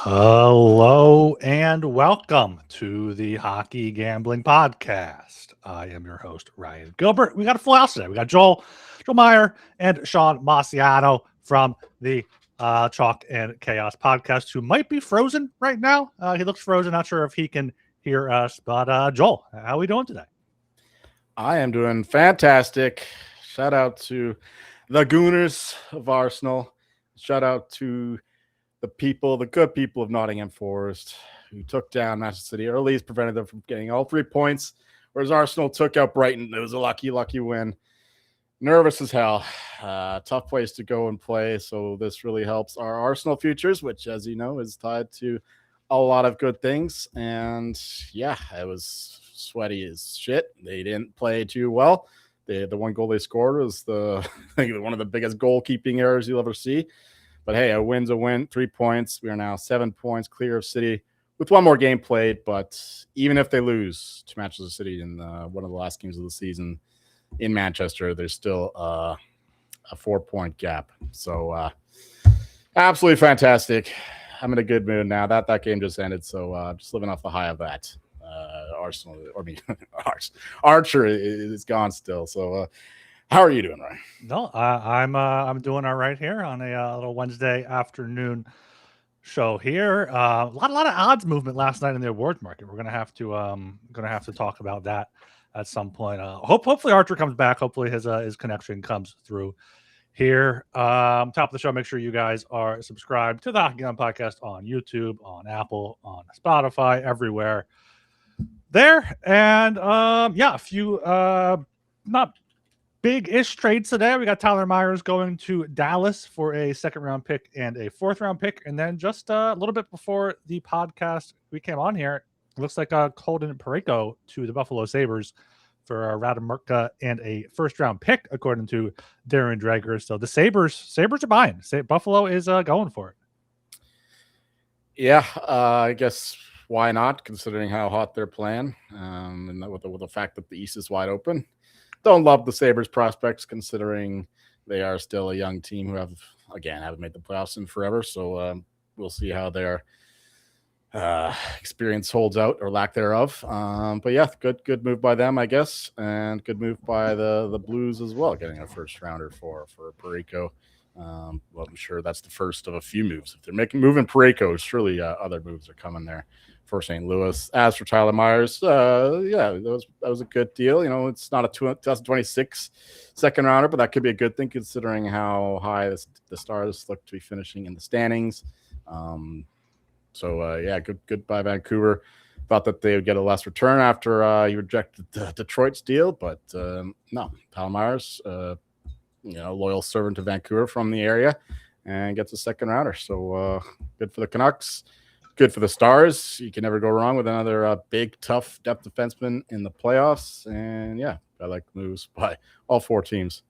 Hello and welcome to the Hockey Gambling Podcast. I am your host, Ryan Gilbert. We got a full house today. We got Joel Meyer and Sean Massiano from the Chalk and Chaos podcast, who might be frozen right now. He looks frozen. Not sure if he can hear us, but Joel, how are we doing today? I am doing fantastic. Shout out to the Gooners of Arsenal. Shout out to the good people of Nottingham Forest, who took down Manchester City, or at least prevented them from getting all 3 points, whereas Arsenal took out Brighton. It was a lucky win. Nervous as hell. Tough place to go and play, so this really helps our Arsenal futures, which, as you know, is tied to a lot of good things. And, yeah, it was sweaty as shit. They didn't play too well. The one goal they scored was one of the biggest goalkeeping errors you'll ever see. But hey, a win's a win. 3 points. We are now 7 points clear of City with one more game played. But even if they lose to Manchester City in one of the last games of the season in Manchester, there's still a 4-point gap. So absolutely fantastic. I'm in a good mood now. That game just ended, so just living off the high of that. Archer is gone still. So how are you doing, Ryan? No, I'm doing all right here on a little Wednesday afternoon show here. A lot of odds movement last night in the awards market. We're gonna have to talk about that at some point. Hopefully Archer comes back. Hopefully his connection comes through here. Top of the show. Make sure you guys are subscribed to the Hockey Gun Podcast on YouTube, on Apple, on Spotify, everywhere there. And a few not big-ish trades today. We got Tyler Myers going to Dallas for a second-round pick and a fourth-round pick. And then just a little bit before the podcast we came on here, it looks like Colton Parayko to the Buffalo Sabres for a Radamurka and a first-round pick, according to Darren Dreger. So the Sabres are buying. Buffalo is going for it. Yeah, I guess why not, considering how hot they're playing, and with the fact that the East is wide open. Don't love the Sabres prospects, considering they are still a young team who haven't made the playoffs in forever. So we'll see how their experience holds out, or lack thereof. But yeah, good move by them, I guess, and good move by the Blues as well, getting a first rounder for Parayko. Well, I'm sure that's the first of a few moves. If they're moving Parayko, surely other moves are coming there for St. Louis. As for Tyler Myers, that was a good deal. You know, it's not a 2026 second rounder, but that could be a good thing, considering how high the Stars look to be finishing in the standings. Good by Vancouver. Thought that they would get a less return after he rejected Detroit's deal, but no. Tyler Myers, loyal servant to Vancouver from the area, and gets a second rounder. So good for the Canucks. Good for the Stars. You can never go wrong with another big, tough depth defenseman in the playoffs. And yeah, I like moves by all 4 teams.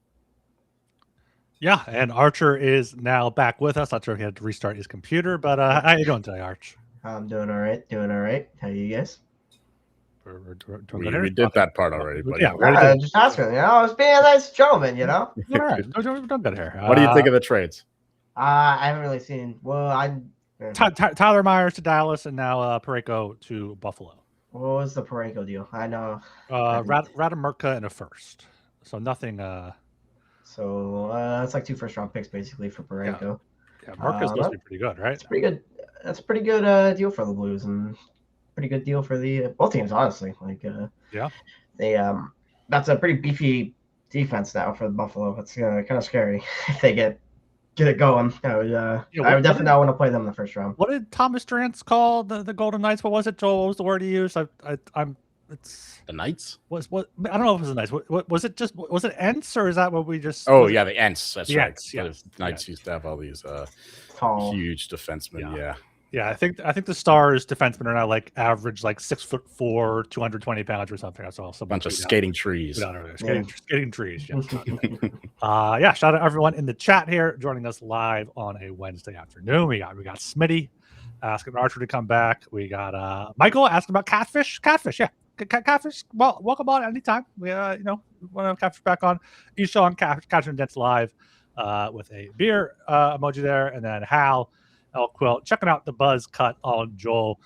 Yeah, and Archer is now back with us. Not sure if he had to restart his computer, but how are you doing today, Arch? I'm doing all right. How are you guys? We did that part already, buddy. Yeah, just asking. I was being a nice gentleman, All right, don't get here. What do you think of the trades? I haven't really seen. Well, Tyler Myers to Dallas, and now Parayko to Buffalo. What was the Parayko deal? I know. Radamurka and a first. So nothing. So that's like 2 first-round picks basically for Parayko. Yeah, Murka's supposed to be pretty good, right? It's pretty good. That's a pretty good deal for the Blues, and pretty good deal for the both teams, honestly. That's a pretty beefy defense now for the Buffalo. It's kind of scary if they get it going. I would definitely not want to play them in the first round. What did Thomas Drance call the Golden Knights? What was it, Joel? What was the word he used? It's the Knights. What I don't know if it was the Knights. What was it? Was it Ents, or is that what we just? Oh yeah, the Ents. That's right. Ents, yeah. The Knights used to have all these tall, huge defensemen. Yeah. Yeah, I think the Stars defensemen are now like average 6'4", 220 pounds or something. That's all. A bunch of skating trees. Skating trees. Yeah. Shout out everyone in the chat here joining us live on a Wednesday afternoon. We got Smitty asking Archer to come back. We got Michael asking about catfish. Yeah. Catfish, well, welcome on anytime. We want to Catfish back on. Eshawn Catch and Dents live with a beer emoji there, and then Hal El Quill. Checking out the buzz cut on Joel.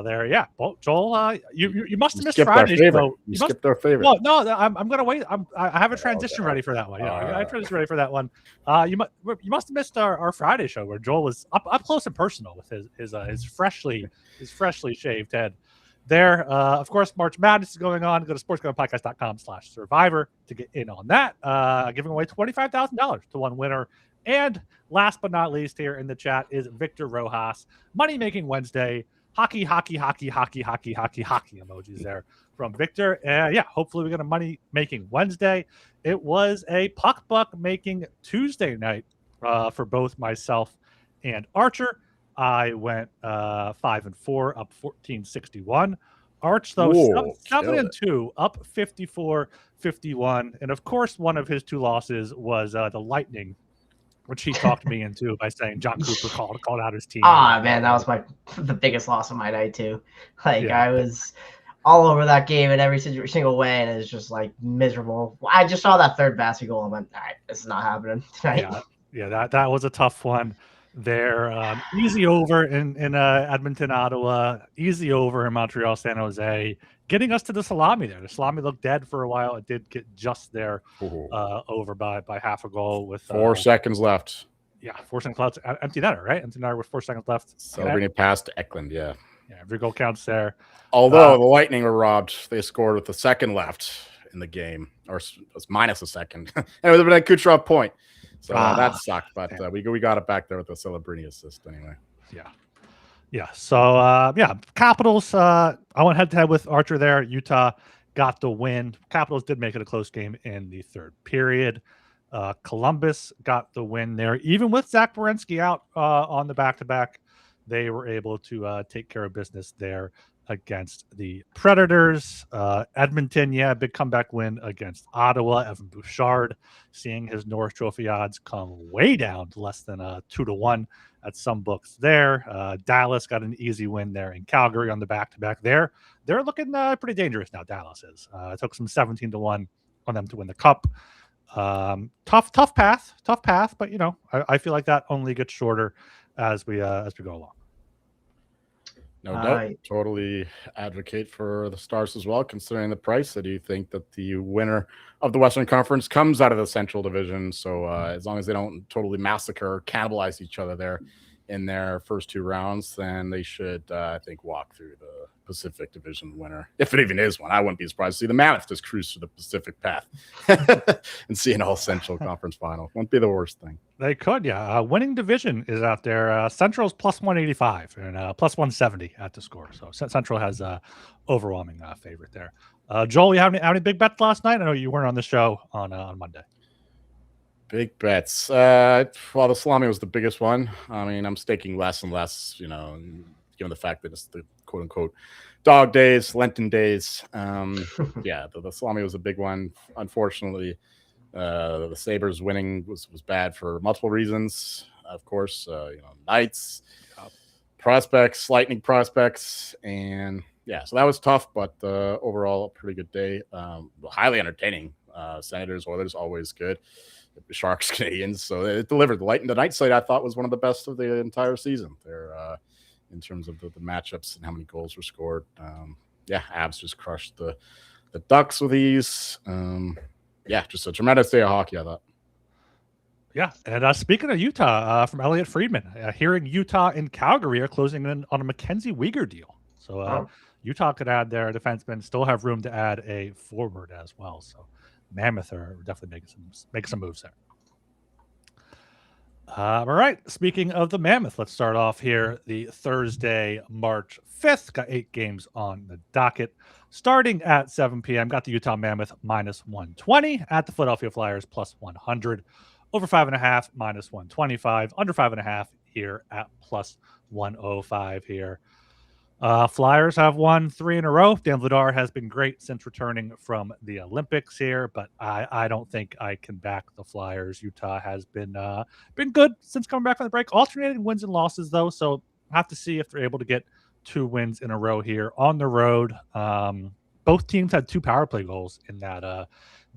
There, yeah. Well, Joel, you must have missed Friday's show. You skipped our favorite. Well, no, I'm gonna wait. I have a transition ready for that one. Yeah, I have a transition ready for that one. You must have missed our Friday show where Joel was up close and personal with his freshly shaved head. There, of course, March Madness is going on. Go to sportsgamblingpodcast.com/survivor to get in on that. Giving away $25,000 to one winner. And last but not least, here in the chat is Victor Rojas. Money Making Wednesday. Hockey emojis there from Victor. Yeah, hopefully we get a money making Wednesday. It was a puck buck making Tuesday night for both myself and Archer. I went 5-4, up 14-61. Arch, though, 7-2, up 54-51. And of course, one of his two losses was the Lightning, which he talked me into by saying John Cooper called out his team. Man, that was the biggest loss of my night too. I was all over that game in every single way, and it's just like miserable. I just saw that third basket goal and went, all right, this is not happening tonight. Yeah, that was a tough one. There, easy over in Edmonton, Ottawa, easy over in Montreal, San Jose, getting us to the salami there. The salami looked dead for a while. It did get just there, over by half a goal with 4 seconds left. Yeah, 4 seconds left. Empty netter, right? Empty netter with 4 seconds left. Celebrating pass to Eklund, yeah. Yeah, every goal counts there. Although the Lightning were robbed, they scored with a second left in the game, or it was minus a second. And it would have been a Kucherov point. So that sucked, but we got it back there with the Celebrini assist anyway. Yeah. So Capitals. I went head to head with Archer there. Utah got the win. Capitals did make it a close game in the third period. Columbus got the win there, even with Zach Werenski out on the back-to-back. They were able to take care of business there against the Predators. Edmonton, big comeback win against Ottawa. Evan Bouchard seeing his Norris Trophy odds come way down to less than 2-1 at some books there. Dallas got an easy win there in Calgary on the back-to-back there. They're looking pretty dangerous now, Dallas is. It took some 17-1 on them to win the Cup. Tough path, but I feel like that only gets shorter as we go along. No doubt. Totally advocate for the Stars as well, considering the price. I do think that the winner of the Western Conference comes out of the Central Division. So as long as they don't totally massacre, cannibalize each other there in their first 2 rounds, then they should, I think, walk through the Pacific Division winner. If it even is one. I wouldn't be surprised to see the Mammoth just cruise through the Pacific path and see an all-Central Conference final. Wouldn't be the worst thing. They could, yeah. Winning division is out there. Central's plus 185 and plus 170 at the score. So Central has overwhelming favorite there. Joel, you have any big bets last night? I know you weren't on the show on Monday. Big bets. Well, the salami was the biggest one. I mean, I'm staking less and less, given the fact that it's the quote-unquote dog days, Lenten days. The salami was a big one. Unfortunately, the Sabres winning was bad for multiple reasons. Of course, Knights, prospects, Lightning prospects, and so that was tough, but overall a pretty good day. Highly entertaining. Senators, Oilers, always good. The Sharks, Canadians, so it delivered. The night side I thought was one of the best of the entire season there in terms of the matchups and how many goals were scored. Avs just crushed the Ducks with ease. Just a tremendous day of hockey, I thought. Yeah, and speaking of Utah, from Elliot Friedman, hearing Utah and Calgary are closing in on a Mackenzie Weegar deal. So Utah could add their defensemen, still have room to add a forward as well. So Mammoth are definitely making some moves there. All right. Speaking of the Mammoth, let's start off here. The Thursday, March 5th, got 8 games on the docket. Starting at 7 p.m., got the Utah Mammoth minus 120 at the Philadelphia Flyers plus 100. Over 5.5 minus 125. Under 5.5 here at plus 105 here. Flyers have won 3 in a row. Dan Vladar has been great since returning from the Olympics here, but I don't think I can back the Flyers. Utah has been good since coming back from the break. Alternating wins and losses, though, so have to see if they're able to get 2 wins in a row here on the road. Both teams had 2 power play goals in that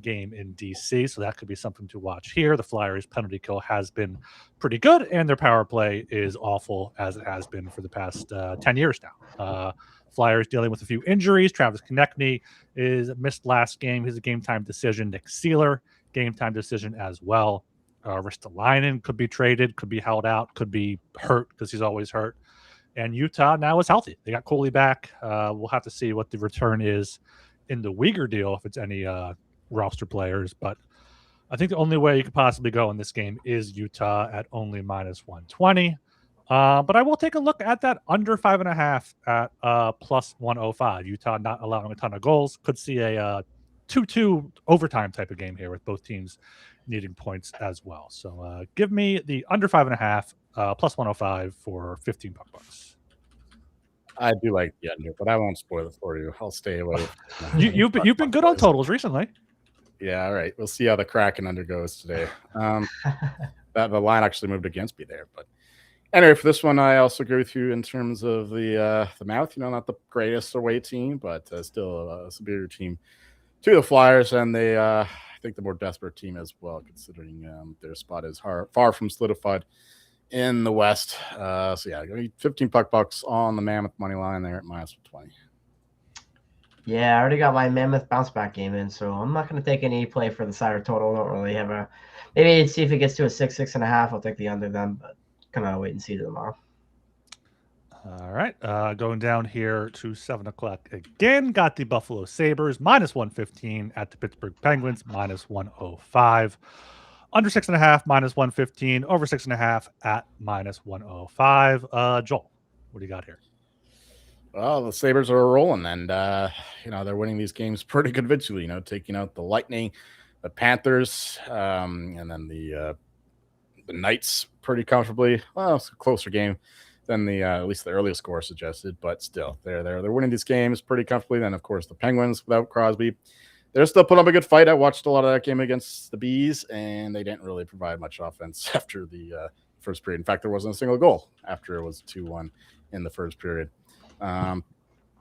game in DC, so that could be something to watch here. The Flyers' penalty kill has been pretty good, and their power play is awful, as it has been for the past 10 years now. Flyers dealing with a few injuries. Travis Konechny is missed last game. He's a game-time decision. Nick Seeler, game-time decision as well. Ristolainen could be traded, could be held out, could be hurt because he's always hurt. And Utah now is healthy. They got Coley back. We'll have to see what the return is in the Uyghur deal, if it's any roster players. But I think the only way you could possibly go in this game is Utah at only -120. But I will take a look at that under 5.5 at +105. Utah not allowing a ton of goals. Could see a 2-2 overtime type of game here with both teams needing points as well. So give me the under 5.5 +105 for $15. I do like the under, but I won't spoil it for you. I'll stay away. You've been good on totals recently. Yeah, all right. We'll see how the Kraken under goes today. The line actually moved against me there, but anyway, for this one, I also agree with you in terms of the mouth. Not the greatest away team, but still a superior team to the Flyers, and they I think the more desperate team as well, considering their spot is far from solidified in the West. So yeah, $15 on the Mammoth money line there at -20. Yeah, I already got my Mammoth bounce back game in, so I'm not going to take any play for the side or total. I don't really have a maybe see if it gets to a 6.5. I'll take the under then, but gonna wait and see tomorrow. All right, going down here to 7 o'clock again. Got the Buffalo Sabres -115 at the Pittsburgh Penguins -105. Under 6.5 -115. Over 6.5 at -105. Joel, what do you got here? Well, the Sabres are rolling, and they're winning these games pretty convincingly. Taking out the Lightning, the Panthers, and then the Knights pretty comfortably. Well, it's a closer game than the at least the earliest score suggested, but still, they're winning these games pretty comfortably. Then, of course, the Penguins without Crosby, they're still putting up a good fight. I watched a lot of that game against the Bees, and they didn't really provide much offense after the first period. In fact, there wasn't a single goal after it was 2-1 in the first period. So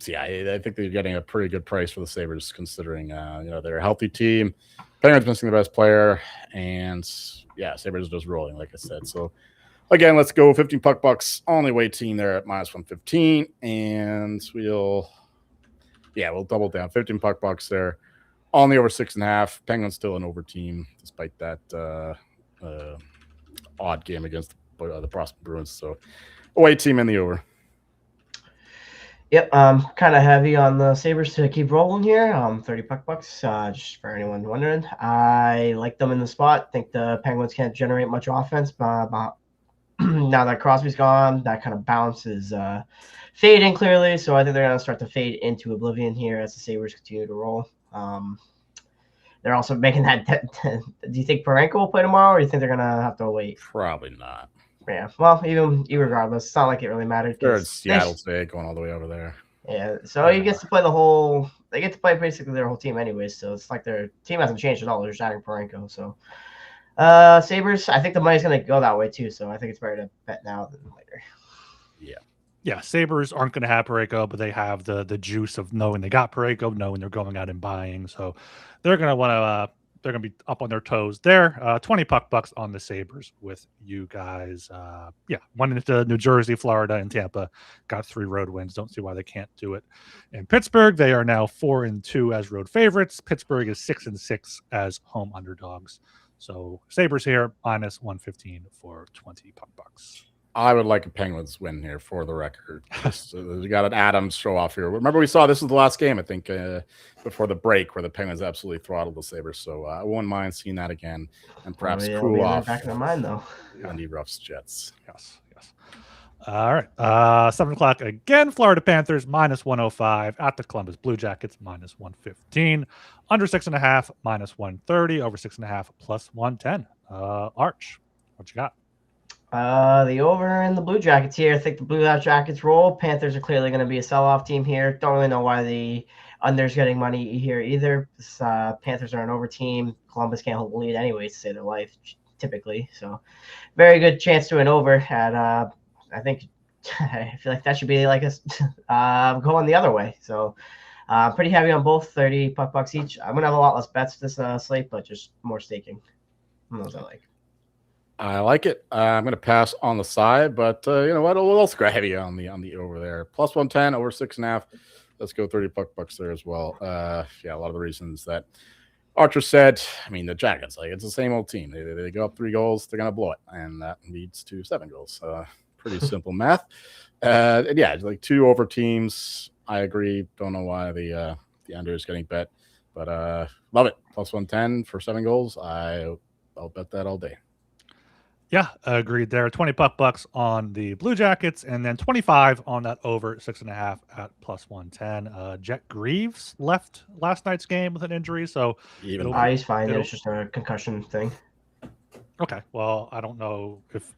yeah, I think they're getting a pretty good price for the Sabres, considering they're a healthy team. Penguins missing the best player, and yeah, Sabres just rolling, like I said. So again, let's go $15 only way team there at -115, and we'll double down $15 there. Only over 6.5. Penguins still an over team, despite that odd game against the Boston Bruins. So away team in the over. Yep, kind of heavy on the Sabres to keep rolling here. $30 just for anyone wondering. I like them in the spot. Think the Penguins can't generate much offense, but now that Crosby's gone, that kind of balances fading clearly. So I think they're going to start to fade into oblivion here as the Sabres continue to roll. They're also making that. Do you think Parenko will play tomorrow, or do you think they're going to have to wait? Probably not. Yeah, well, even regardless, it's not like it really mattered. They're in Seattle today, going all the way over there. Yeah, so he gets to play they get to play basically their whole team anyways, so it's like their team hasn't changed at all. They're just adding Parenko. So Sabres, I think the money's going to go that way too, so I think it's better to bet now than later. Yeah, Sabres aren't going to have Parayko, but they have the juice of knowing they got Parayko, knowing they're going out and buying. So they're going to want to they're going to be up on their toes there. $20 on the Sabres with you guys. One into New Jersey, Florida, and Tampa. Got 3 road wins. Don't see why they can't do it. In Pittsburgh, they are now 4-2 as road favorites. Pittsburgh is 6-6 as home underdogs. So Sabres here -115 for $20. I would like a Penguins win here for the record. We got an Adams show off here. Remember, we saw this was the last game, I think, before the break, where the Penguins absolutely throttled the Sabres. So I wouldn't mind seeing that again and perhaps cool off. Back in their mind, though. Andy Ruff's Jets. Yes. All right. 7 o'clock again. Florida Panthers -105 at the Columbus Blue Jackets -115. Under 6.5 -130. Over 6.5 +110. Arch, what you got? The over in the Blue Jackets here. I think the Blue Jackets roll. Panthers are clearly going to be a sell-off team here. Don't really know why the under's getting money here either. Panthers are an over team. Columbus can't hold the lead anyways to save their life, typically. So very good chance to an over at I feel like that should be like going the other way. So Pretty heavy on both, 30 puck bucks each. I'm gonna have a lot less bets this slate, but just more staking. Those I like. I like it. I'm going to pass on the side, but you know what? We'll also go heavy on the over there. Plus 110 over 6.5. Let's go 30 puck bucks there as well. Yeah, a lot of the reasons that Archer said. I mean, the Jackets, like, it's the same old team. They go up 3 goals, they're going to blow it, and that leads to 7 goals. Pretty simple math. And yeah, like 2 over teams. I agree. Don't know why the under is getting bet, but love it. Plus 110 for 7 goals. I'll bet that all day. Yeah, agreed there. 20 puck bucks on the Blue Jackets, and then 25 on that over 6.5 at plus 110. Jet Greaves left last night's game with an injury, so he's fine. It was just a concussion thing. Okay, well, I don't know if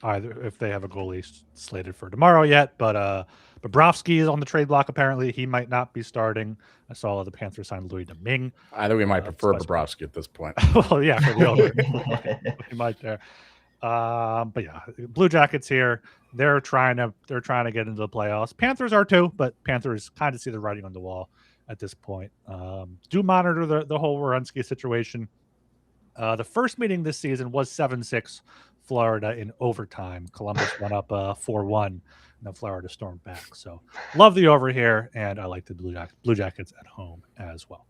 they have a goalie slated for tomorrow yet, but Bobrovsky is on the trade block. Apparently, he might not be starting. I saw the Panthers sign Louis Domingue. I think we might prefer Bobrovsky at this point. Well, yeah, for the over, we might there. But yeah, Blue Jackets here. They're trying to get into the playoffs. Panthers are too, but Panthers kind of see the writing on the wall at this point. Do monitor the whole Werenski situation. The first meeting this season was 7-6 Florida in overtime. Columbus went up 4-1, and then Florida stormed back. So love the over here, and I like the Blue Jackets at home as well.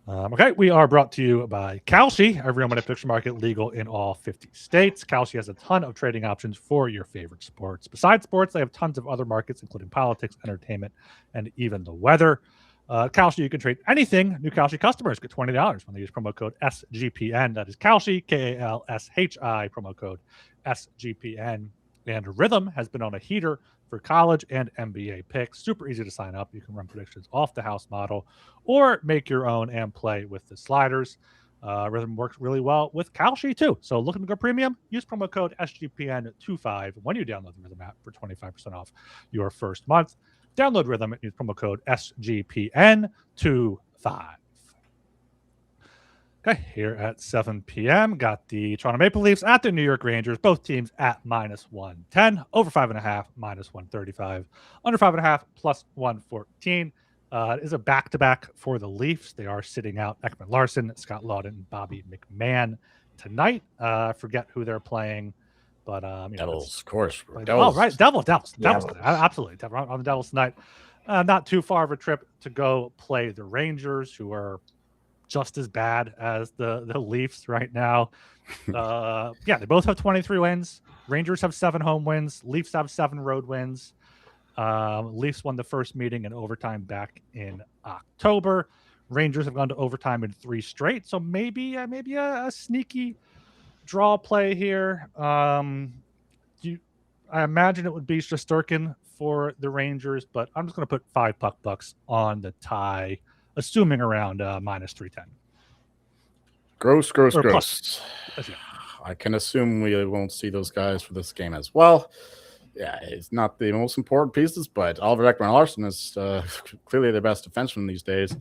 Okay, we are brought to you by Kalshi, every home and picture market, legal in all 50 states. Kalshi has a ton of trading options for your favorite sports. Besides sports, they have tons of other markets, including politics, entertainment, and even the weather. Kalshi, you can trade anything. New Kalshi customers get $20 when they use promo code SGPN. That is Kalshi, Kalshi, promo code SGPN. And Rhythm has been on a heater for college and NBA picks. Super easy to sign up. You can run predictions off the house model or make your own and play with the sliders. Rhythm works really well with Kalshi too. So looking to go premium? Use promo code SGPN25 when you download the Rhythm app for 25% off your first month. Download Rhythm and use promo code SGPN25. Okay, here at 7 p.m., got the Toronto Maple Leafs at the New York Rangers, both teams at -110, over 5.5, -135, under 5.5, plus 114. It is a back-to-back for the Leafs. They are sitting out Ekman Larson, Scott Laughton, and Bobby McMahon tonight. I forget who they're playing, but Devils, of course. Devils. Oh, right, Devils. Absolutely. On the Devils tonight. Not too far of a trip to go play the Rangers, who are just as bad as the Leafs right now. Yeah, they both have 23 wins. Rangers have 7 home wins. Leafs have 7 road wins. Leafs won the first meeting in overtime back in October. Rangers have gone to overtime in 3 straight. So maybe a sneaky draw play here. I imagine it would be Shesterkin for the Rangers, but I'm just going to put 5 puck bucks on the tie, assuming around -310. Gross. I can assume we won't see those guys for this game as well. Yeah, it's not the most important pieces, but Oliver Ekman-Larsson is clearly the best defenseman these days.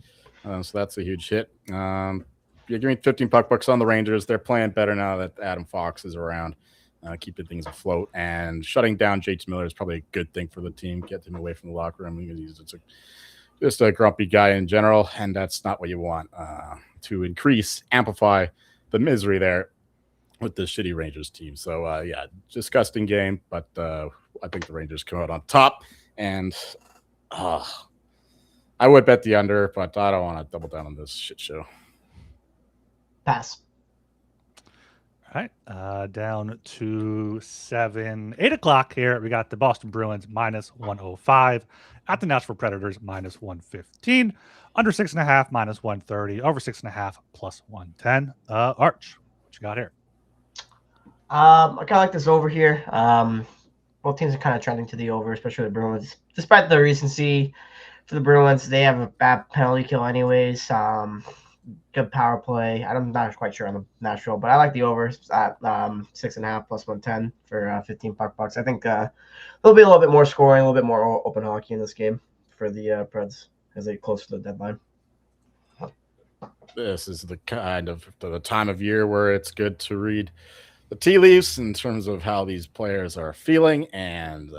So that's a huge hit. You're giving 15 puck bucks on the Rangers. They're playing better now that Adam Fox is around, keeping things afloat. And shutting down JT Miller is probably a good thing for the team. Get him away from the locker room because he's just a grumpy guy in general, and that's not what you want to amplify the misery there with the shitty Rangers team. So, yeah, disgusting game, but I think the Rangers come out on top, and I would bet the under, but I don't want to double down on this shit show. Pass. All right, down to 8 o'clock here. We got the Boston Bruins -105 at the Nashville Predators -115, under 6.5 -130, over 6.5 plus 110. Arch, what you got here? I kind of like this over here. Both teams are kind of trending to the over, especially the Bruins. Despite the recency for the Bruins, they have a bad penalty kill anyways. Good power play. I'm not quite sure on the Nashville, but I like the over at 6.5 plus 110 for 15 puck bucks. I think there'll be a little bit more scoring, a little bit more open hockey in this game for the Preds as they close to the deadline. This is the kind of the time of year where it's good to read the tea leaves in terms of how these players are feeling, and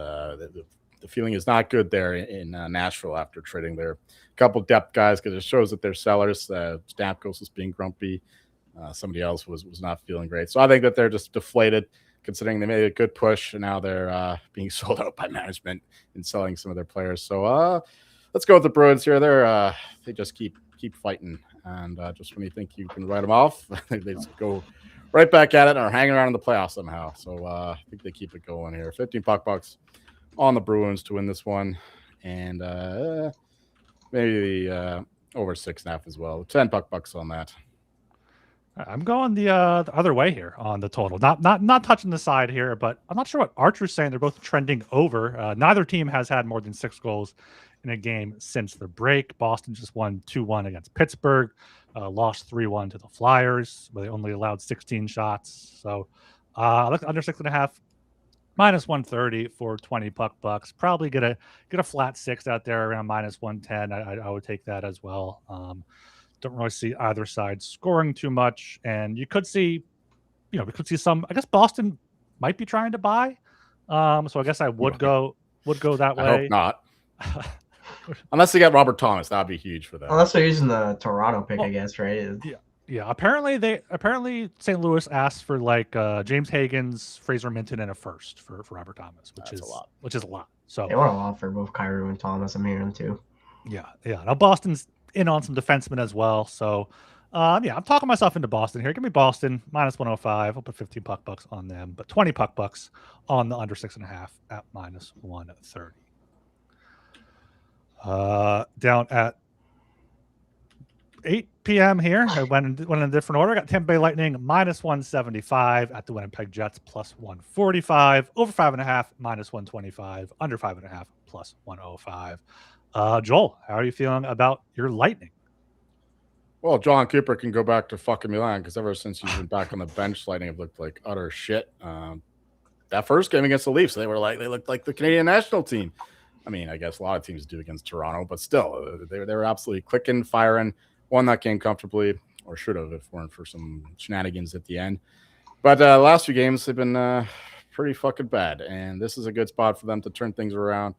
the feeling is not good there in Nashville after trading their couple depth guys, because it shows that they're sellers. Stamkos was being grumpy. Somebody else was not feeling great. So I think that they're just deflated, considering they made a good push and now they're being sold out by management and selling some of their players. So let's go with the Bruins here. They just keep fighting, and just when you think you can write them off, they just go right back at it and are hanging around in the playoffs somehow. So I think they keep it going here. 15 puck bucks on the Bruins to win this one, and maybe over 6.5 as well. 10 puck bucks on that. I'm going the other way here on the total. Not touching the side here, but I'm not sure what Archer's saying. They're both trending over. Neither team has had more than 6 goals in a game since the break. Boston just won 2-1 against Pittsburgh, lost 3-1 to the Flyers, where they only allowed 16 shots. So look under 6.5, minus 130 for 20 puck bucks. Probably get a flat 6 out there around minus 110. I would take that as well. Don't really see either side scoring too much, and we could see some. I guess Boston might be trying to buy, so I guess I would go that way. I hope not, unless they get Robert Thomas. That'd be huge for them. Unless they're using the Toronto pick, I guess, right? Yeah. Apparently St. Louis asked for like James Higgins, Fraser Minton, and a first for Robert Thomas, which is a lot. So they want a lot for both Kyrou and Thomas. I'm hearing too. Yeah. Now Boston's in on some defensemen as well. So, I'm talking myself into Boston here. Give me Boston minus 105. I'll put 15 puck bucks on them, but 20 puck bucks on the under 6.5 at minus 130. Down at 8 p.m. here. I went in a different order. Got Tampa Bay Lightning minus 175 at the Winnipeg Jets plus 145. Over 5.5 minus 125. Under 5.5 plus 105. Joel, how are you feeling about your Lightning? Well, John Cooper can go back to fucking Milan, because ever since he's been back on the bench, Lightning have looked like utter shit. That first game against the Leafs, they looked like the Canadian national team. I mean, I guess a lot of teams do against Toronto, but still, they were absolutely clicking, firing, won that game comfortably, or should have if it weren't for some shenanigans at the end. But last few games they've been pretty fucking bad, and this is a good spot for them to turn things around.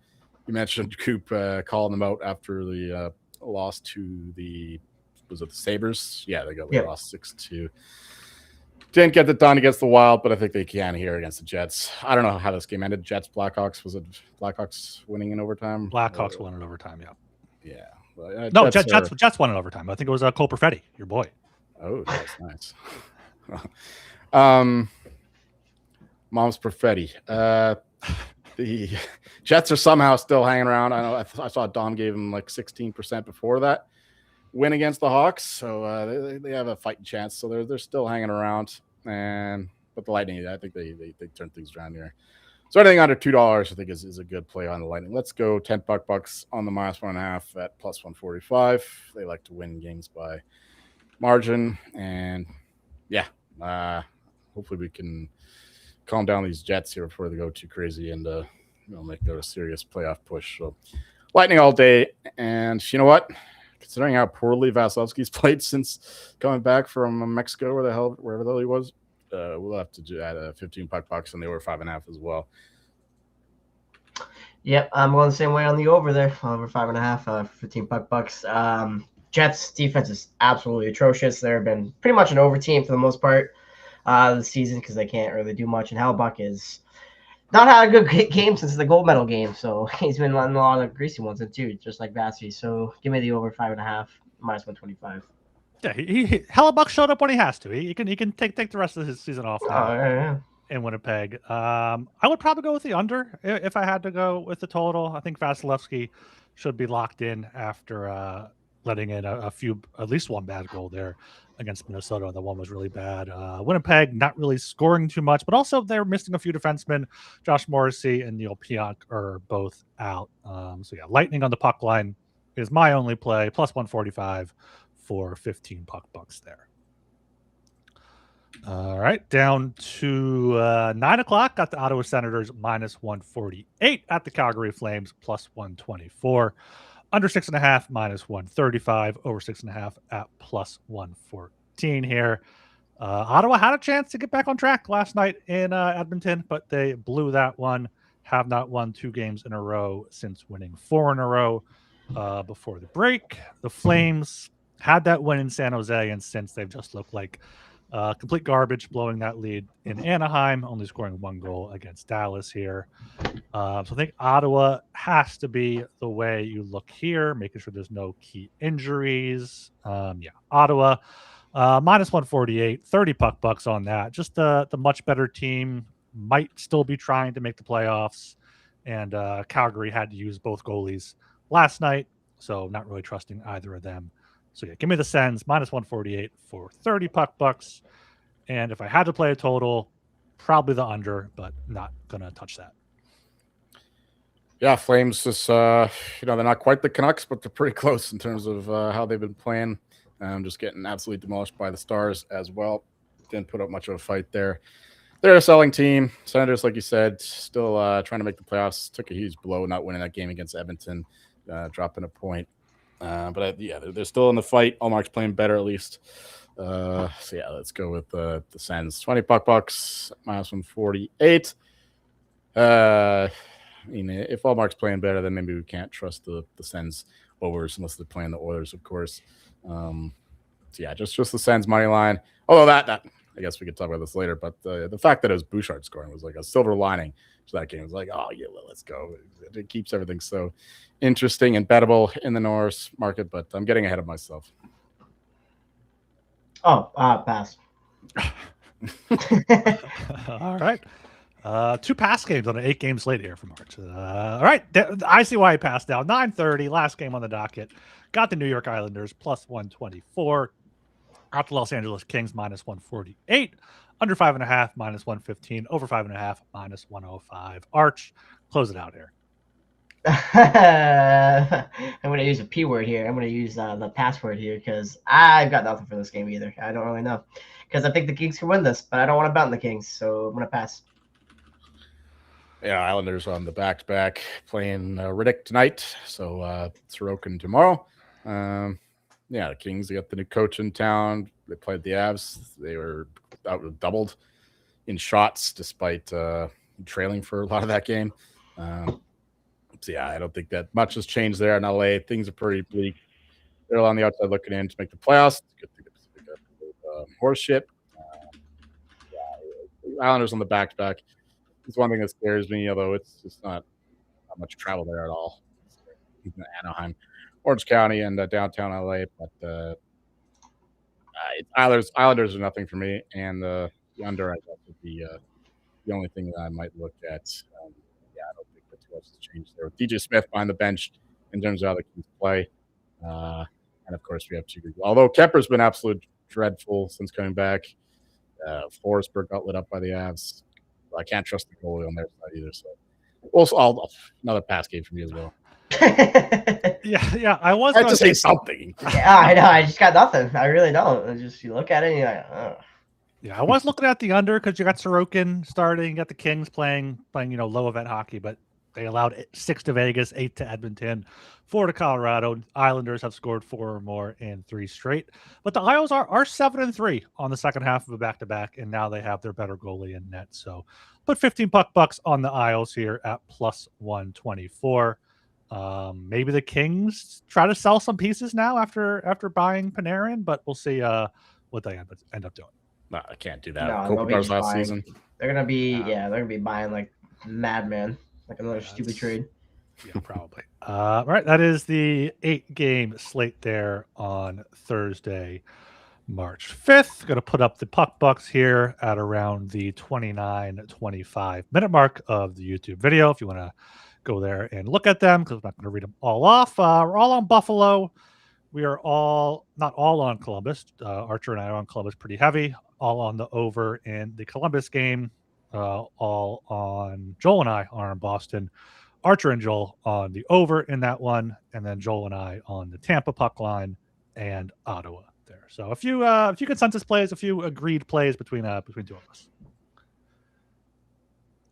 You mentioned Coop calling them out after the loss to the Sabres? Yeah, they lost 6-2. Didn't get it done against the Wild, but I think they can here against the Jets. I don't know how this game ended. Jets, Blackhawks. Was it Blackhawks winning in overtime? Blackhawks won in overtime, yeah. Yeah. Well, no, Jets won in overtime. I think it was Cole Perfetti, your boy. Oh, that's nice. Mom's Perfetti. The Jets are somehow still hanging around. I know I saw Dom gave him like 16% before that win against the Hawks, so they have a fighting chance. So they're still hanging around. But the Lightning, I think they turn things around here. So anything under $2, I think is a good play on the Lightning. Let's go 10 bucks on the minus 1.5 at plus 145. They like to win games by margin, and hopefully we can calm down these Jets here before they go too crazy and make a serious playoff push. So Lightning all day. And you know what? Considering how poorly Vasilevsky's played since coming back from Mexico, wherever the hell he was, we'll have to add 15 bucks on the over 5.5 as well. Yep, I'm going the same way on the over there. Over 5.5, 15 bucks. Jets defense is absolutely atrocious. They've been pretty much an over team for the most part this season because they can't really do much. And Hellbuck is not had a good game since the gold medal game, so he's been letting a lot of greasy ones in too, just like Vasi. So give me the over 5.5, minus 125. Yeah, Hellbuck showed up when he has to. He can take the rest of his season off now in Winnipeg. I would probably go with the under if I had to go with the total. I think Vasilevsky should be locked in after letting in at least one bad goal there against Minnesota. The one was really bad. Winnipeg not really scoring too much, but also they're missing a few defensemen. Josh Morrissey and Neil Pionk are both out. Lightning on the puck line is my only play, plus 145 for 15 bucks there. All right, down to 9 o'clock. Got the Ottawa Senators minus 148 at the Calgary Flames plus 124. Under 6.5, minus 135. Over 6.5 at plus 114 here. Ottawa had a chance to get back on track last night in Edmonton, but they blew that one have not won 2 games in a row since winning 4 in a row before the break. The Flames had that win in San Jose, and since they've just looked like complete garbage, blowing that lead in Anaheim, only scoring 1 goal against Dallas here. So I think Ottawa has to be the way you look here, making sure there's no key injuries. Ottawa minus 148, 30 puck bucks on that. Just the much better team, might still be trying to make the playoffs. And Calgary had to use both goalies last night, so not really trusting either of them. So yeah, give me the Sens minus 148 for 30 puck bucks. And if I had to play a total, probably the under, but not gonna touch that. Yeah, Flames is they're not quite the Canucks, but they're pretty close in terms of how they've been playing. Just getting absolutely demolished by the Stars as well. Didn't put up much of a fight there. They're a selling team. Senators, like you said, still trying to make the playoffs. Took a huge blow not winning that game against Edmonton, dropping a point. But they're still in the fight. Allmark's playing better at least. Let's go with the Sens. 20 puck bucks, minus 148. If Allmark's playing better, then maybe we can't trust the Sens overs unless they're playing the Oilers, of course. Just the Sens money line. Although that I guess we could talk about this later, but the fact that it was Bouchard scoring was like a silver lining to that game. It was like, oh yeah, let's go. It keeps everything so interesting and bettable in the Norris market, but I'm getting ahead of myself. Pass. All right. 2 pass games on an 8-game slate here for March. All right. I see why I passed out. 9:30, last game on the docket. Got the New York Islanders plus 124. Out the Los Angeles Kings minus 148. Under 5.5 minus 115. Over 5.5 minus 105. Arch, close it out here. I'm going to use a P word here. I'm going to use the password here because I've got nothing for this game either. I don't really know because I think the Kings can win this, but I don't want to bet on the Kings, so I'm going to pass. Yeah, Islanders on the back-to-back playing Riddick tonight, so Sorokin tomorrow. The Kings, they got the new coach in town. They played the Avs. They were doubled in shots despite trailing for a lot of that game. I don't think that much has changed there in LA. Things are pretty bleak. They're on the outside looking in to make the playoffs. Good thing to horse shit. Islanders on the back-to-back. It's one thing that scares me, although it's just not much travel there at all. It's in Anaheim, Orange County, and downtown LA. But Islanders are nothing for me, and the under I guess would be the only thing that I might look at. I don't think that too much has changed there. With DJ Smith behind the bench in terms of how the Kings play, and of course we have two. Although Kemper's been absolute dreadful since coming back. Forsberg got lit up by the Avs. I can't trust the goalie on their side either. So, also, another pass game for me as well. I was going to say something. Yeah, I know. I just got nothing. I really don't. You look at it and you're like, oh. Yeah, I was looking at the under because you got Sorokin starting, you got the Kings playing low event hockey, but they allowed 6 to Vegas, 8 to Edmonton, 4 to Colorado. Islanders have scored 4 or more in 3 straight. But the Isles are 7-3 on the second half of a back-to-back, and now they have their better goalie in net. So put 15 puck bucks on the Isles here at plus 124. Maybe the Kings try to sell some pieces now after buying Panarin, but we'll see what they end up doing. No, I can't do that. No, last season. They're gonna be buying like madman. Like another stupid trade. Yeah, probably. All right, that is the 8-game slate there on Thursday, March 5th. Going to put up the puck bucks here at around the 29-25 minute mark of the YouTube video. If you want to go there and look at them, because I'm not going to read them all off. We're all on Buffalo. We are not all on Columbus. Archer and I are on Columbus pretty heavy. All on the over in the Columbus game. All on Joel and I are in Boston. Archer and Joel on the over in that one, and then Joel and I on the Tampa puck line and Ottawa there. So a few consensus plays, a few agreed plays between two of us.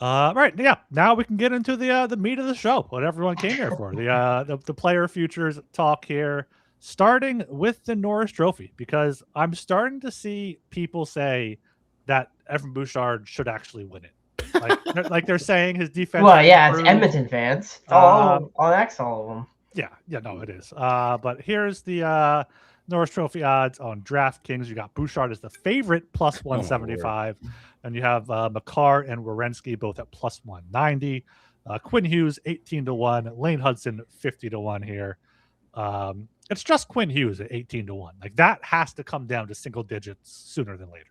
Right, yeah. Now we can get into the meat of the show, what everyone came here for. The player futures talk here, starting with the Norris Trophy, because I'm starting to see people say that Evan Bouchard should actually win it. like they're saying his defense. Well, yeah, it's improved. Edmonton fans. It's all on X, all of them. Yeah, no, it is. But here's the Norris Trophy odds on DraftKings. You got Bouchard as the favorite, plus 175. And you have Makar and Werenski both at plus 190. Quinn Hughes, 18-1. Lane Hudson, 50-1 here. It's just Quinn Hughes at 18-1. Like, that has to come down to single digits sooner than later.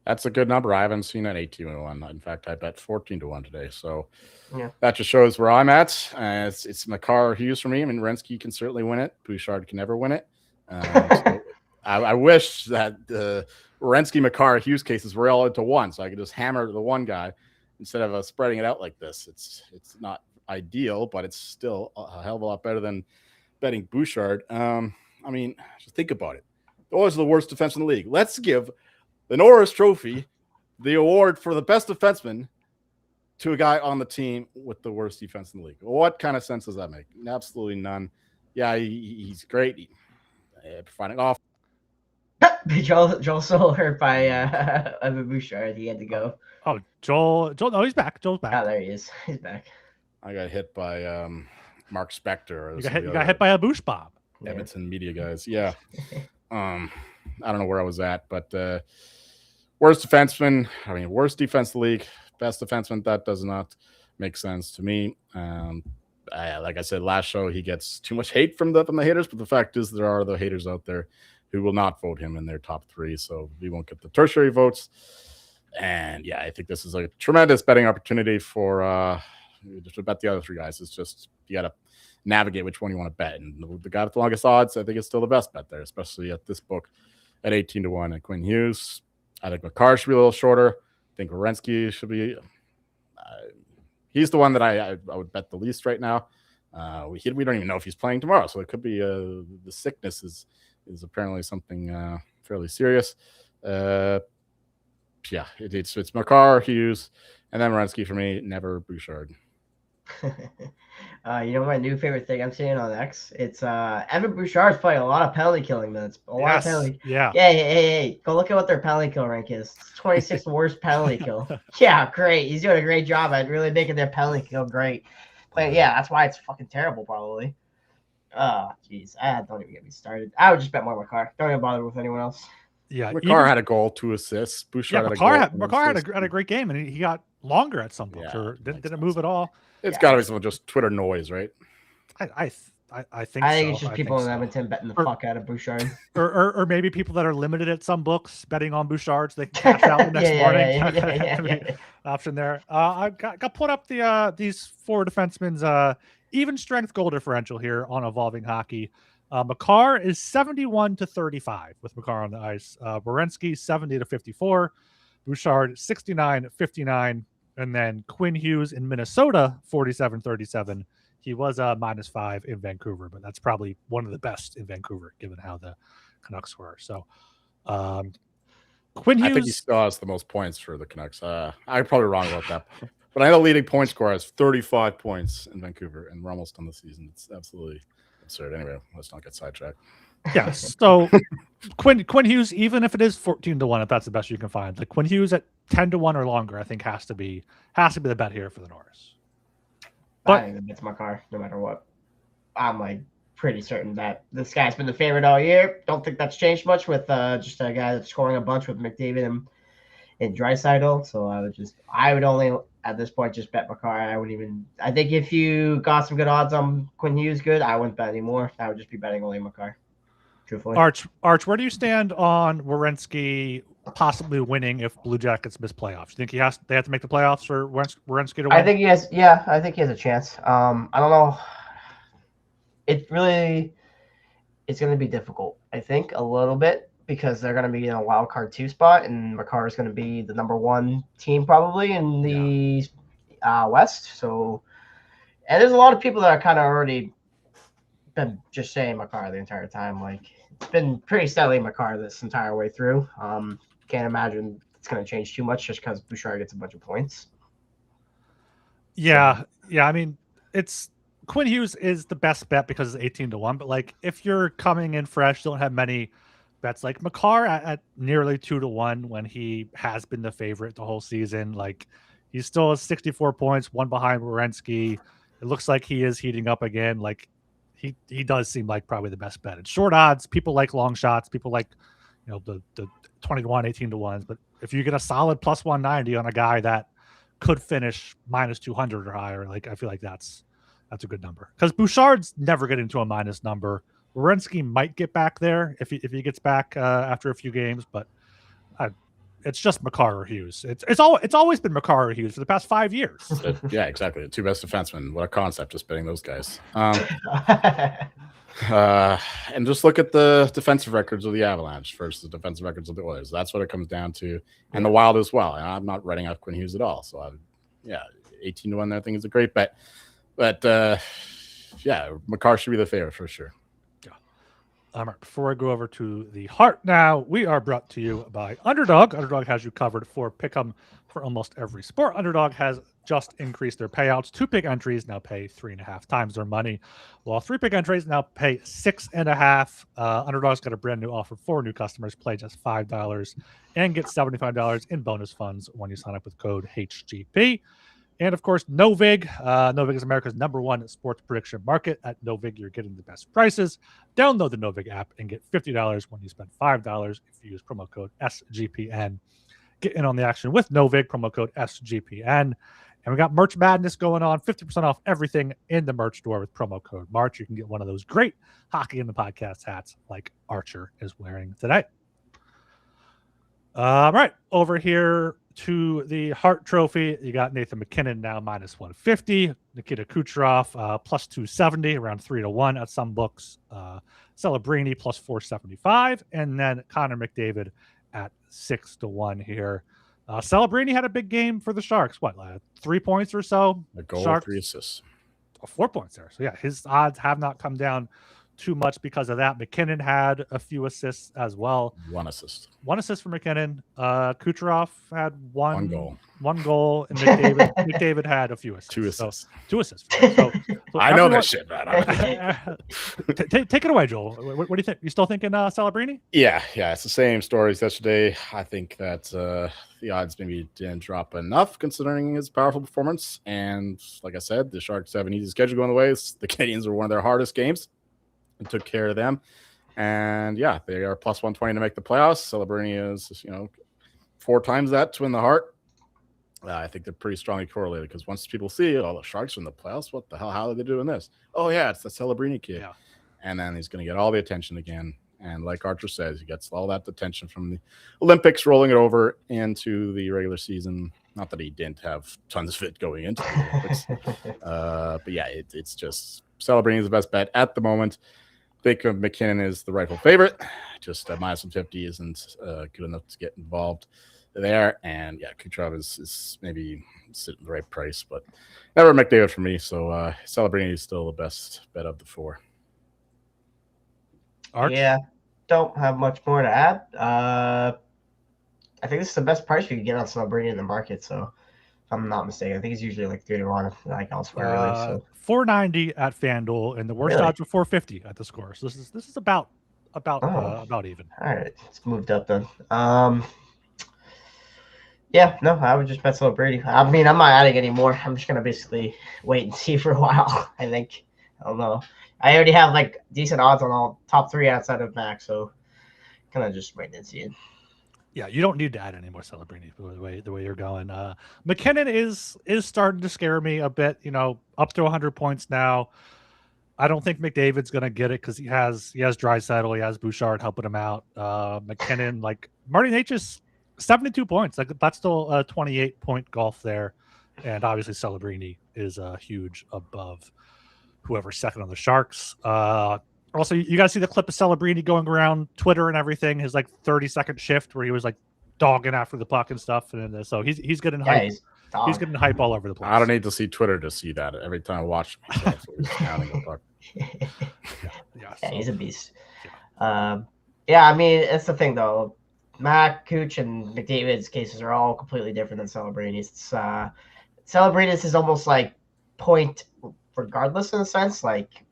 That's a good number. I haven't seen an 18-1. In fact, I bet 14-1 today. So yeah, that just shows where I'm at. It's Makar Hughes for me. I mean, Werenski can certainly win it. Bouchard can never win it. So I wish that the Werenski, Makar, Hughes cases were all into one, so I could just hammer the one guy instead of spreading it out like this. It's not ideal, but it's still a hell of a lot better than betting Bouchard. I mean, just think about it. Those are the worst defense in the league. Let's give the Norris Trophy, the award for the best defenseman, to a guy on the team with the worst defense in the league. What kind of sense does that make? Absolutely none. Yeah, he's great. Providing off. Joel's so hurt by Evan Bouchard. He had to go. Oh, Joel. No, he's back. Joel's back. Oh, there he is. He's back. I got hit by Mark Spector. You got hit by a Bouch bomb. Edmonton media guys. Yeah. I don't know where I was at, but worst defenseman. I mean, worst defense in the league, best defenseman. That does not make sense to me. Like I said last show, he gets too much hate from the haters, but the fact is there are the haters out there who will not vote him in their top three, so we won't get the tertiary votes. And yeah, I think this is a tremendous betting opportunity for just to bet the other three guys. It's just you got to navigate which one you want to bet, and the guy with the longest odds, I think, is still the best bet there, especially at this book at 18-1. And Quinn Hughes, I think Makar should be a little shorter. I think Werenski should be. He's the one that I would bet the least right now. We don't even know if he's playing tomorrow, so it could be the sickness is apparently something fairly serious. Yeah, it's Makar, Hughes, and then Werenski for me. Never Bouchard. You know my new favorite thing I'm seeing on X? It's Evan Bouchard's playing a lot of penalty killing minutes. Lot of penalty. Yeah. Hey, go look at what their penalty kill rank is. It's 26th worst penalty kill. Yeah, great. He's doing a great job at really making their penalty kill great. Yeah, that's why it's fucking terrible, probably. Oh, jeez. Don't even get me started. I would just bet more Makar. Don't even bother with anyone else. Yeah, Makar had a goal, 2 assists. Bouchard Makar had a great game, and he got longer at some point. Or didn't move at all. It's got to be some just Twitter noise, right? I think it's just people in Edmonton betting the fuck out of Bouchard, or maybe people that are limited at some books betting on Bouchard so they can cash out the next morning. Option there. I got put up these four defensemen's even strength goal differential here on Evolving Hockey. Makar is 71-35 with Makar on the ice. Werenski 70-54. Bouchard 69-59. And then Quinn Hughes in Minnesota, 47-37. He was -5 in Vancouver, but that's probably one of the best in Vancouver, given how the Canucks were. So Quinn Hughes. I think he still has the most points for the Canucks. I'm probably wrong about that. But I know leading point scorer has 35 points in Vancouver, and we're almost done the season. It's absolutely absurd. Anyway, let's not get sidetracked. Yeah, so Quinn Hughes, even if it is 14-1, if that's the best you can find, like Quinn Hughes at 10-1 or longer, I think has to be the bet here for the Norris. But I think it's Makar, no matter what. I'm like pretty certain that this guy's been the favorite all year. Don't think that's changed much with just a guy that's scoring a bunch with McDavid and Draisaitl. So I would only at this point just bet Makar. I think if you got some good odds on Quinn Hughes, I wouldn't bet anymore. I would just be betting only Makar. Truthfully. Arch, where do you stand on Werenski possibly winning if Blue Jackets miss playoffs? You think they have to make the playoffs for Werenski to win? I think he has. Yeah, I think he has a chance. I don't know. It's going to be difficult. I think a little bit because they're going to be in a wild card 2 spot, and Makar is going to be the number 1 team probably in the West. So, and there's a lot of people that are kind of already been just saying Makar the entire time. Like it's been pretty steadily Makar this entire way through. Can't imagine it's going to change too much just because Bouchard gets a bunch of points. Yeah. I mean, it's Quinn Hughes is the best bet because it's 18-1. But like, if you're coming in fresh, don't have many bets like Makar at nearly 2-1 when he has been the favorite the whole season. Like, He's still at 64 points, one behind Werenski. It looks like he is heating up again. Like he does seem like probably the best bet. It's short odds. People like long shots. People like, the 20 to 1, 18 to 1s. But if you get a solid plus 190 on a guy that could finish minus 200 or higher, like I feel like that's a good number. Because Bouchard's never getting to a minus number. Werenski might get back there if he gets back after a few games, but it's just Makar or Hughes. It's always been Makar or Hughes for the past 5 years. Yeah, exactly. The two best defensemen. What a concept, just betting those guys. And just look at the defensive records of the Avalanche versus the defensive records of the Oilers. That's what it comes down to, and the Wild as well. And I'm not writing off Quinn Hughes at all. So 18 to 1. I think is a great bet. But Makar should be the favorite for sure. All right, before I go over to the Hart now, we are brought to you by Underdog. Underdog has you covered for pick'em for almost every sport. Underdog has just increased their payouts. 2 pick entries now pay 3.5 times their money, while 3 pick entries now pay 6.5. Underdog's got a brand new offer for new customers. Play just $5 and get $75 in bonus funds when you sign up with code HGP. And of course, Novig. Novig is America's #1 sports prediction market. At Novig, you're getting the best prices. Download the Novig app and get $50 when you spend $5 if you use promo code SGPN. Get in on the action with Novig, promo code SGPN. And we got Merch Madness going on, 50% off everything in the merch store with promo code March. You can get one of those great Hockey in the Podcast hats like Archer is wearing today. All right, over here to the Hart Trophy, you got Nathan MacKinnon now minus 150, Nikita Kucherov plus 270, around 3 to 1 at some books, Celebrini plus 475, and then Connor McDavid at 6 to 1 here. Celebrini had a big game for the Sharks. 3 points or so? A goal, Sharks, 3 assists. 4 points there. So yeah, his odds have not come down too much because of that. McKinnon had a few assists as well. 1 assist. 1 assist for McKinnon. Kucherov had one goal. And McDavid had a few assists. 2 assists. So, 2 assists. So I know that shit, man. Take it away, Joel. What do you think? You still thinking Celebrini? Yeah. It's the same story as yesterday. I think that the odds maybe didn't drop enough considering his powerful performance. And like I said, the Sharks have an easy schedule going the way. The Canadiens were one of their hardest games and took care of them. And they are plus 120 to make the playoffs. Celebrini is, 4 times that to win the Hart. I think they're pretty strongly correlated because once people see, the Sharks are in the playoffs, what the hell? How are they doing this? Oh, yeah, it's the Celebrini kid. Yeah. And then he's going to get all the attention again. And like Archer says, he gets all that attention from the Olympics, rolling it over into the regular season. Not that he didn't have tons of it going into the Olympics. But yeah, it's just Celebrini is the best bet at the moment. Think of McKinnon is the rightful favorite. Just minus 150 isn't good enough to get involved there. And Kucherov is maybe sitting the right price, but never McDavid for me. So Celebrini is still the best bet of the 4. Arch? Yeah, don't have much more to add. I think this is the best price you can get on Celebrini in the market. So if I'm not mistaken, I think it's usually like 3 to 1, like elsewhere. Really, so. 490 at FanDuel, and the worst odds are 450 at the score. So this is about even. All right, it's moved up then. I would just bet Celebrini. I mean, I'm not adding any more. I'm just gonna basically wait and see for a while. I don't know. I already have like decent odds on all top 3 outside of Max, so kind of just waiting and seeing. Yeah, you don't need to add any more Celebrini the way you're going. McKinnon is starting to scare me a bit. Up to 100 points now. I don't think McDavid's gonna get it because he has Draisaitl, he has Bouchard helping him out. McKinnon, like Marty Necas, 72 points. Like that's still a 28-point golf there, and obviously Celebrini is huge above whoever's second on the Sharks. Also, you guys see the clip of Celebrini going around Twitter and everything, his like 30-second shift where he was like dogging after the puck and stuff. And so he's getting hype. He's getting hype all over the place. I don't need to see Twitter to see that. Every time I watch him, he's pounding the puck. He's a beast. Yeah. I mean, that's the thing though. Mac, Cooch, and McDavid's cases are all completely different than Celebrini's. Celebrini's is almost like point regardless in a sense. Like,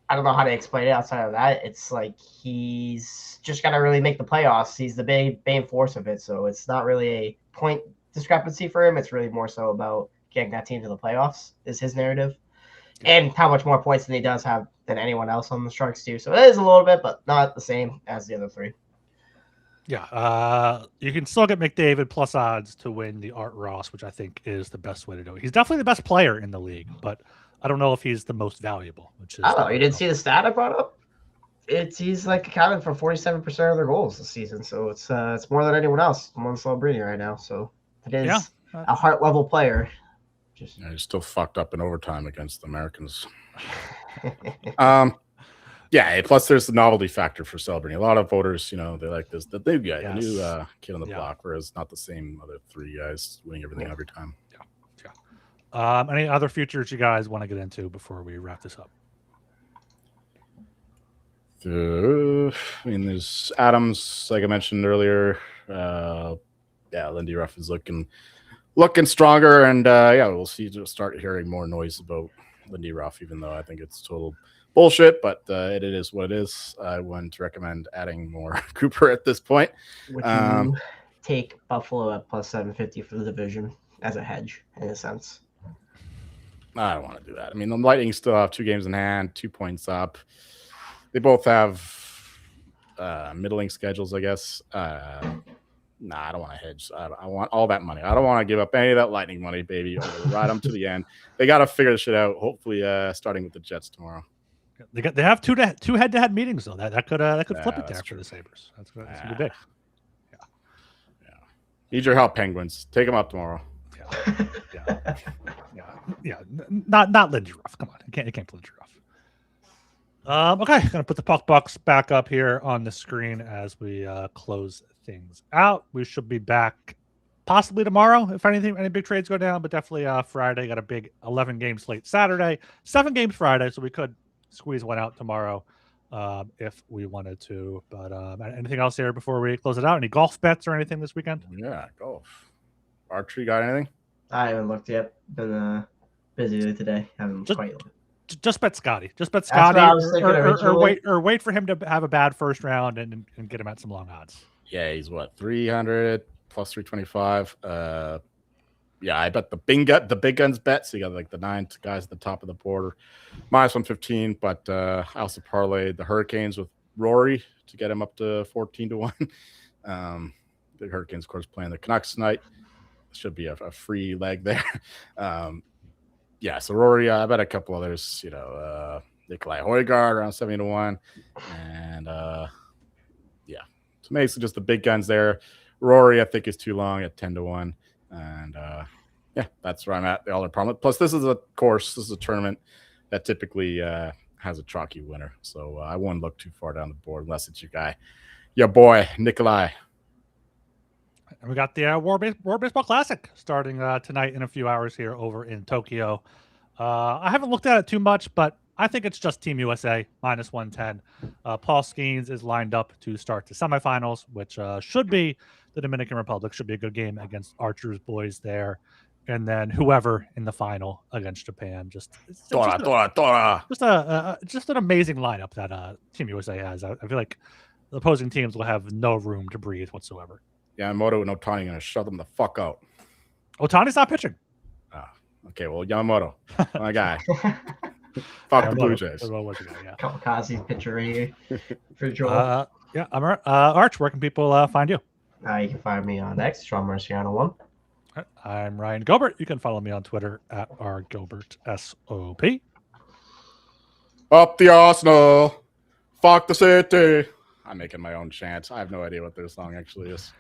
I don't know how to explain it outside of that. It's like he's just got to really make the playoffs. He's the main force of it. So it's not really a point discrepancy for him. It's really more so about getting that team to the playoffs is his narrative, and how much more points than he does have than anyone else on the Sharks do. So it is a little bit, but not the same as the other three. Yeah, you can still get McDavid plus odds to win the Art Ross, which I think is the best way to do it. He's definitely the best player in the league, but I don't know if he's the most valuable. Which is I don't know. You didn't see the stat I brought up? He's like accounting for 47% of their goals this season, so it's more than anyone else among Celebrini right now. So it is a Hart level player. He's still fucked up in overtime against the Americans. Yeah, plus there's the novelty factor for Celebrini. A lot of voters, they like this, the new guy, the new kid on the block, whereas not the same other three guys winning everything every time. Any other futures you guys want to get into before we wrap this up? There's Adams, like I mentioned earlier. Lindy Ruff is looking stronger, and we'll start hearing more noise about Lindy Ruff, even though I think it's total bullshit, but it is what it is. I wouldn't recommend adding more Cooper at this point. Would you take Buffalo at plus 750 for the division as a hedge, in a sense? I don't want to do that. I mean, the Lightning still have 2 games in hand, 2 points up. They both have middling schedules, I guess. I don't want to hedge. I want all that money. I don't want to give up any of that Lightning money, baby. Ride them to the end. They got to figure this shit out. Hopefully, starting with the Jets tomorrow. They have two head-to-head meetings though. That could flip it there for the Sabres. That's gonna be big. Yeah. Need your help, Penguins. Take them up tomorrow. Yeah. Not Lindy Ruff. Come on, it can't be Lindy Ruff. Okay, gonna put the puck box back up here on the screen as we close things out. We should be back possibly tomorrow if any big trades go down, but definitely Friday. Got a big 11-game slate Saturday, 7 games Friday, so we could squeeze one out tomorrow if we wanted to. But anything else here before we close it out? Any golf bets or anything this weekend? Yeah, golf. Archery, got anything? I haven't looked yet. Been busy today. Haven't quite looked. Just bet Scotty. Or wait for him to have a bad first round and get him at some long odds. Yeah, he's what, 300 plus 325. I bet the big guns bet. So you got like the 9 guys at the top of the board, minus 115. But I also parlayed the Hurricanes with Rory to get him up to 14-1. The Hurricanes, of course, playing the Canucks tonight. Should be a free leg there. So Rory, I bet a couple others. Nikolai Højgaard around 70-1, and so basically just the big guns there. Rory, I think, is too long at 10-1. And that's where I'm at. All are prominent. Plus, this is a tournament that typically has a chalky winner. So I wouldn't look too far down the board unless it's your boy Nikolai. And we got the World Baseball Classic starting tonight in a few hours here over in Tokyo. I haven't looked at it too much, but I think it's just Team USA minus 110. Paul Skeens is lined up to start the semifinals, which should be the Dominican Republic. Should be a good game against Archer's boys there. And then whoever in the final against Japan. Just an amazing lineup that Team USA has. I feel like the opposing teams will have no room to breathe whatsoever. Yamamoto and Ohtani going to shut them the fuck out. Ohtani's not pitching. Okay, well, Yamamoto, my guy. Fuck the Blue Jays. Kamikaze pitcher right here for Joel. Arch, where can people find you? You can find me on X, Sean Marciano 1. I'm Ryan Gilbert. You can follow me on Twitter at rgilbertsop. Up the Arsenal. Fuck the city. I'm making my own chant. I have no idea what their song actually is.